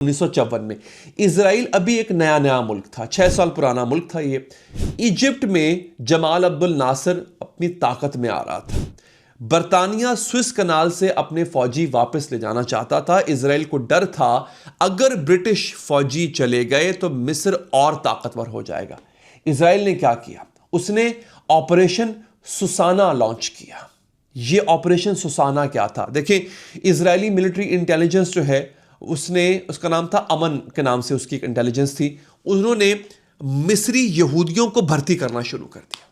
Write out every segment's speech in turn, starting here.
1954 में। इजराइल अभी एक नया मुल्क था, 6 साल पुराना मुल्क था ये। इजिप्ट में जमाल अब्दुल नासिर अपनी ताकत में आ रहा था। बरतानिया स्विस कनाल से अपने फौजी वापस ले जाना चाहता था। इजराइल को डर था अगर ब्रिटिश फौजी चले गए तो मिस्र और ताकतवर हो जाएगा। इजराइल ने क्या किया? उसने ऑपरेशन सुसाना लॉन्च किया। यह ऑपरेशन सुसाना क्या था? देखिए, इजरायली मिलिट्री इंटेलिजेंस जो है उसका नाम था अमन के नाम से उसकी एक इंटेलिजेंस थी। उन्होंने मिस्री यहूदियों को भर्ती करना शुरू कर दिया।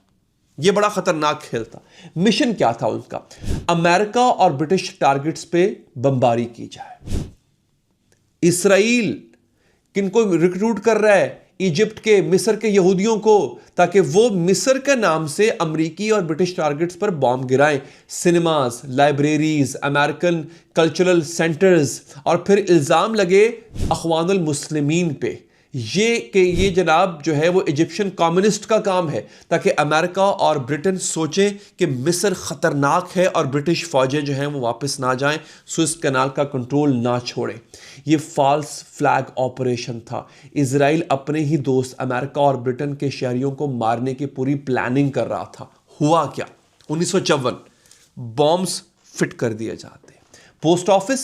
यह बड़ा खतरनाक खेल था। मिशन क्या था उनका? अमेरिका और ब्रिटिश टारगेट्स पे बमबारी की जाए। इसराइल किनको रिक्रूट कर रहा है? इजिप्ट के, मिस्र के यहूदियों को, ताकि वो मिस्र के नाम से अमेरिकी और ब्रिटिश टारगेट्स पर बॉम्ब गिराएं। Cinemas, libraries, American cultural centres, और फिर इल्जाम लगे अखवानुल मुस्लिमीन पे ये जनाब जो है वो इजिप्शियन कम्युनिस्ट का काम है, ताकि अमेरिका और ब्रिटेन सोचें कि मिस्र खतरनाक है और ब्रिटिश फौजें जो हैं वो वापस ना जाएं, स्विस कनाल का कंट्रोल ना छोड़ें। ये फॉल्स फ्लैग ऑपरेशन था। इजराइल अपने ही दोस्त अमेरिका और ब्रिटेन के शहरियों को मारने की पूरी प्लानिंग कर रहा था। हुआ क्या? 1954 बॉम्ब्स फिट कर दिए जाते हैं। Post office,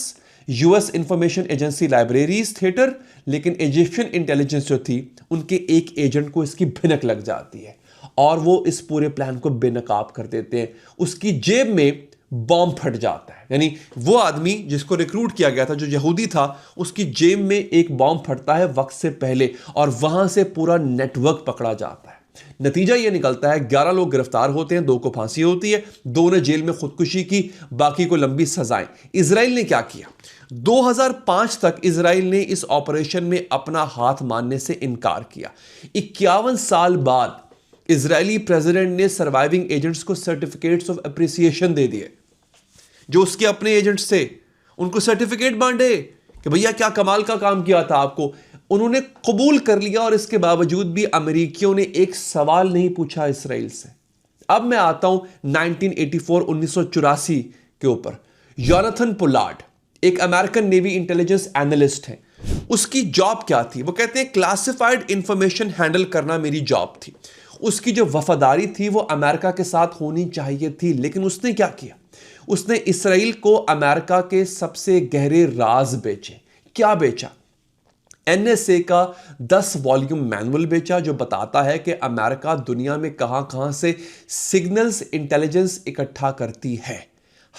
US information agency, libraries, theatre. लेकिन इजिप्शियन इंटेलिजेंस जो थी उनके एक एजेंट को इसकी भिनक लग जाती है और वो इस पूरे प्लान को बेनकाब कर देते हैं। उसकी जेब में बॉम्ब फट जाता है। यानी वो आदमी जिसको रिक्रूट किया गया था, जो यहूदी था, उसकी जेब में एक बॉम्ब फटता है वक्त से पहले और वहां से पूरा नेटवर्क पकड़ा जाता है। नतीजा यह निकलता है 11 लोग गिरफ्तार होते हैं, 2 को फांसी होती है, 2 ने जेल में खुदकुशी की, बाकी को लंबी सजाएं। इजराइल ने क्या किया? 2005 तक इजराइल ने इस ऑपरेशन में अपना हाथ मानने से इनकार किया। 51 साल बाद इजरायली प्रेसिडेंट ने सर्वाइविंग एजेंट्स को सर्टिफिकेट्स ऑफ अप्रिसिएशन दे दिए। जो उसके अपने एजेंट्स थे उनको सर्टिफिकेट बांटे कि भैया क्या कमाल का काम किया था आपको। उन्होंने कबूल कर लिया और इसके बावजूद भी अमेरिकियों ने एक सवाल नहीं पूछा इसराइल से। अब मैं आता हूं 1984 के ऊपर। योनाथन पोलार्ड एक अमेरिकन नेवी इंटेलिजेंस एनालिस्ट है। उसकी जॉब क्या थी? वो कहते हैं क्लासिफाइड इंफॉर्मेशन हैंडल करना मेरी जॉब थी। उसकी जो वफादारी थी वो अमेरिका के साथ होनी चाहिए थी, लेकिन उसने क्या किया? उसने इसराइल को अमेरिका के सबसे गहरे राज बेचे। क्या बेचा? एनएसए का 10 वॉल्यूम मैनुअल बेचा, जो बताता है कि अमेरिका दुनिया में कहां कहां से सिग्नल्स इंटेलिजेंस इकट्ठा करती है।